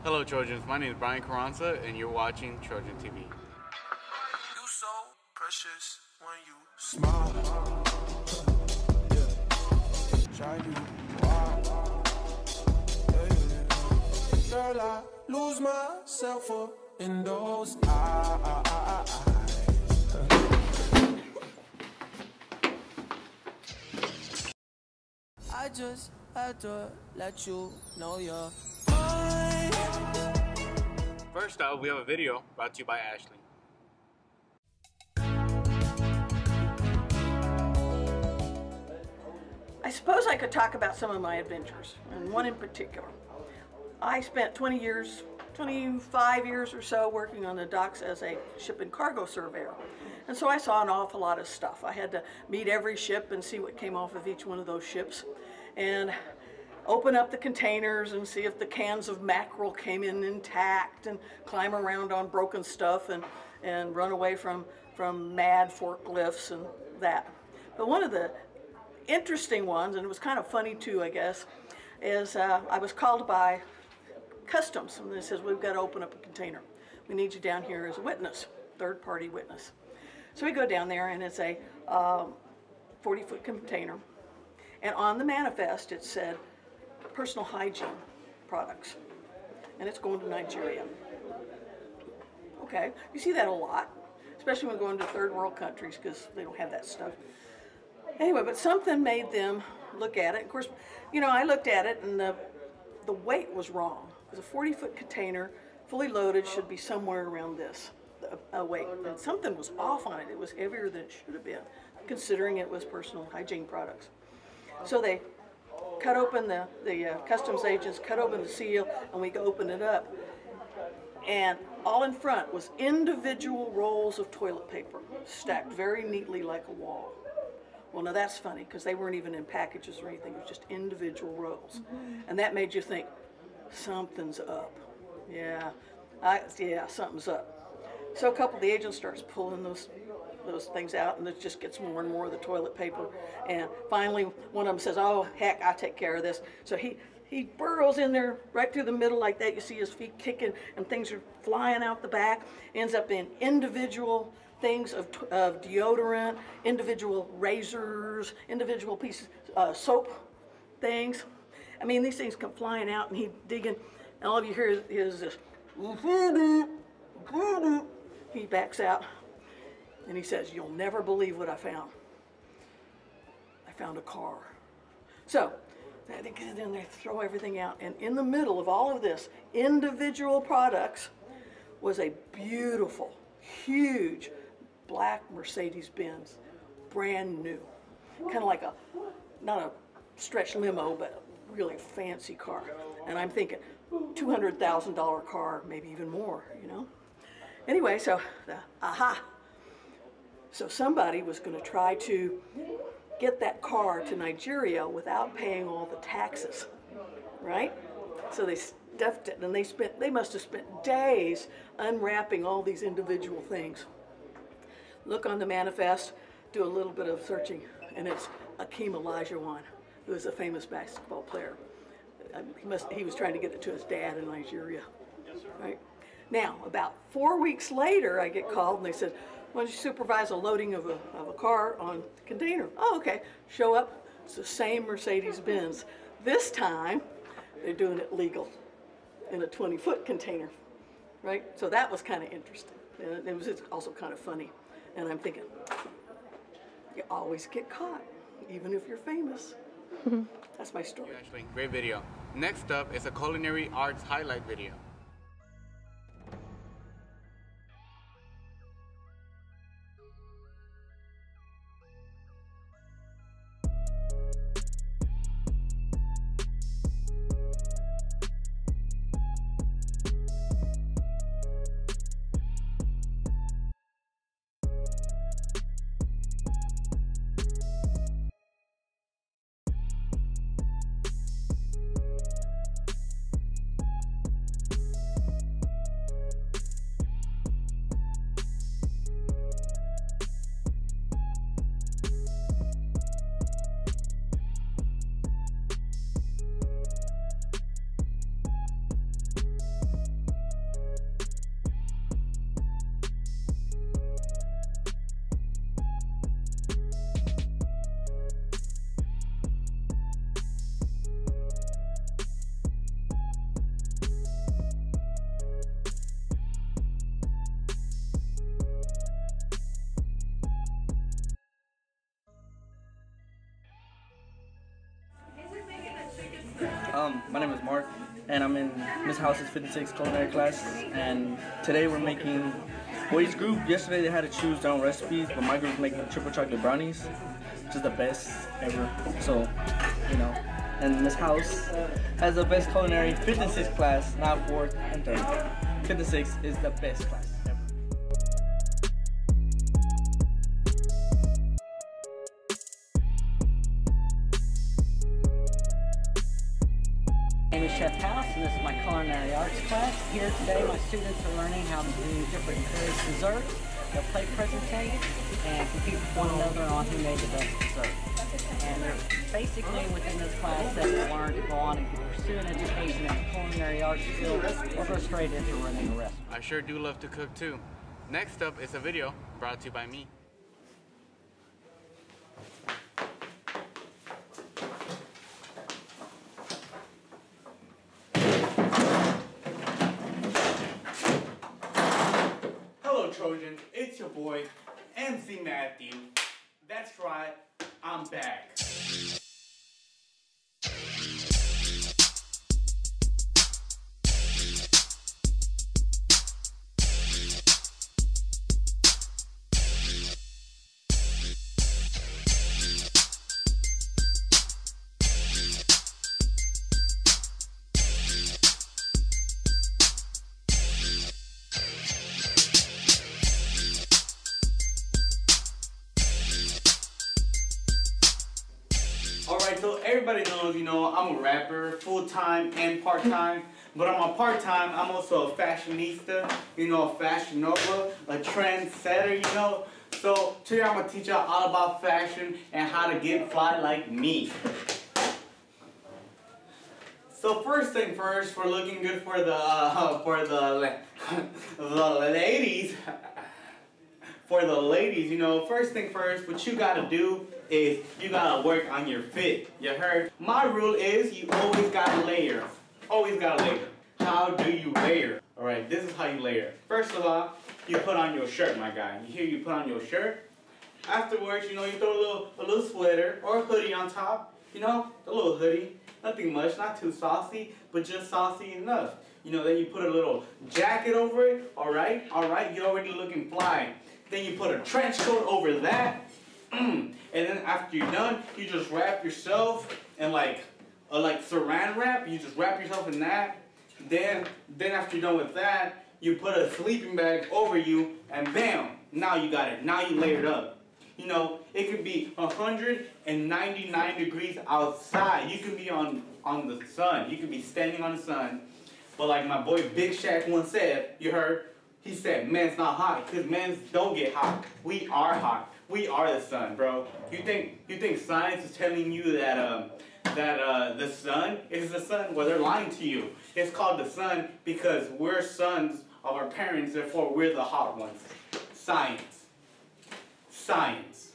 Hello Trojans, my name is Brian Carranza and you're watching Trojan TV. You so precious when you smile. Yeah. Try you wow. Yeah. Girl, I lose myself up in those eyes. I just had to let you know you're mine. First up, we have a video brought to you by Ashley. I suppose I could talk about some of my adventures, and one in particular. I spent 25 years or so working on the docks as a ship and cargo surveyor. And so I saw an awful lot of stuff. I had to meet every ship and see what came off of each one of those ships, and open up the containers and see if the cans of mackerel came in intact, and climb around on broken stuff and run away from mad forklifts and that. But one of the interesting ones, and it was kind of funny too, I guess, is I was called by Customs, and they says, we've got to open up a container. We need you down here as a witness, third-party witness. So we go down there, and it's a 40-foot container, and on the manifest it said personal hygiene products, and it's going to Nigeria. Okay, you see that a lot, especially when going to third world countries, because they don't have that stuff. Anyway, but something made them look at it. Of course, you know, I looked at it, and the weight was wrong. Because a 40-foot container, fully loaded, should be somewhere around this weight. And something was off on it. It was heavier than it should have been, considering it was personal hygiene products. So they cut open the customs agents cut open the seal, and we opened it up. And all in front was individual rolls of toilet paper, stacked very neatly like a wall. Well, now that's funny, because they weren't even in packages or anything. It was just individual rolls. And that made you think, something's up. Yeah, something's up. So a couple of the agents starts pulling those things out, and it just gets more and more of the toilet paper. And finally, one of them says, oh, heck, I'll take care of this. So he burrows in there right through the middle like that. You see his feet kicking, and things are flying out the back. Ends up in individual things of deodorant, individual razors, individual pieces, soap things. I mean, these things come flying out, and he's digging, and all you hear is this. He backs out, and he says, you'll never believe what I found. I found a car. So they get in there, throw everything out, and in the middle of all of this, individual products, was a beautiful, huge, black Mercedes-Benz, brand new. Kind of like not a stretch limo, but a really fancy car. And I'm thinking, $200,000 car, maybe even more, you know? Anyway, so, So somebody was going to try to get that car to Nigeria without paying all the taxes, right? So they stuffed it, and they must have spent days unwrapping all these individual things. Look on the manifest, do a little bit of searching, and it's Akeem Olajuwon, who is a famous basketball player. He was trying to get it to his dad in Nigeria, right? Now, about 4 weeks later, I get called, and they said, why don't you supervise a loading of a car on the container? Oh, okay. Show up, it's the same Mercedes-Benz. This time, they're doing it legal in a 20-foot container, right? So that was kind of interesting. And it was also kind of funny. And I'm thinking, you always get caught, even if you're famous. That's my story. Ashley, great video. Next up is a culinary arts highlight video. My name is Mark, and I'm in Miss House's 56 culinary class. And today we're making. Well, each group yesterday they had to choose their own recipes, but my group's making triple chocolate brownies, which is the best ever. So, you know, and Miss House has the best culinary 56 class, not 4th and 3rd. 56 is the best class ever. My name is Chef House, and this is my culinary arts class. Here today, my students are learning how to do different various desserts. They'll plate presentate and compete with one another on who made the best dessert. And they're basically within this class that will learn to go on and pursue an education in culinary arts field or go straight into running a restaurant. I sure do love to cook too. Next up is a video brought to you by me. Hello Trojan, it's your boy, MC Matthew. That's right, I'm back. Alright, so everybody knows, you know, I'm a rapper, full-time and part-time. But on my part-time, I'm also a fashionista, you know, a fashion nova, a trendsetter, you know. So today I'm going to teach y'all all about fashion and how to get fly like me. So first thing first, for looking good for the ladies. For the ladies, you know, first thing first, what you gotta do is you gotta work on your fit. You heard? My rule is you always gotta layer. Always gotta layer. How do you layer? Alright, this is how you layer. First of all, you put on your shirt, my guy. You hear you put on your shirt. Afterwards, you know, you throw a little sweater or a hoodie on top. You know, a little hoodie. Nothing much, not too saucy, but just saucy enough. You know, then you put a little jacket over it. Alright, you're already looking fly. Then you put a trench coat over that, and then after you're done, you just wrap yourself in like saran wrap. You just wrap yourself in that. Then after you're done with that, you put a sleeping bag over you, and bam! Now you got it. Now you layered up. You know, it could be 199 degrees outside. You can be on the sun. You can be standing on the sun. But like my boy Big Shaq once said, you heard. He said, "Man's not hot, because men don't get hot. We are hot. We are the sun, bro." You think science is telling you that the sun is the sun? Well, they're lying to you. It's called the sun because we're sons of our parents, therefore we're the hot ones. Science. Science.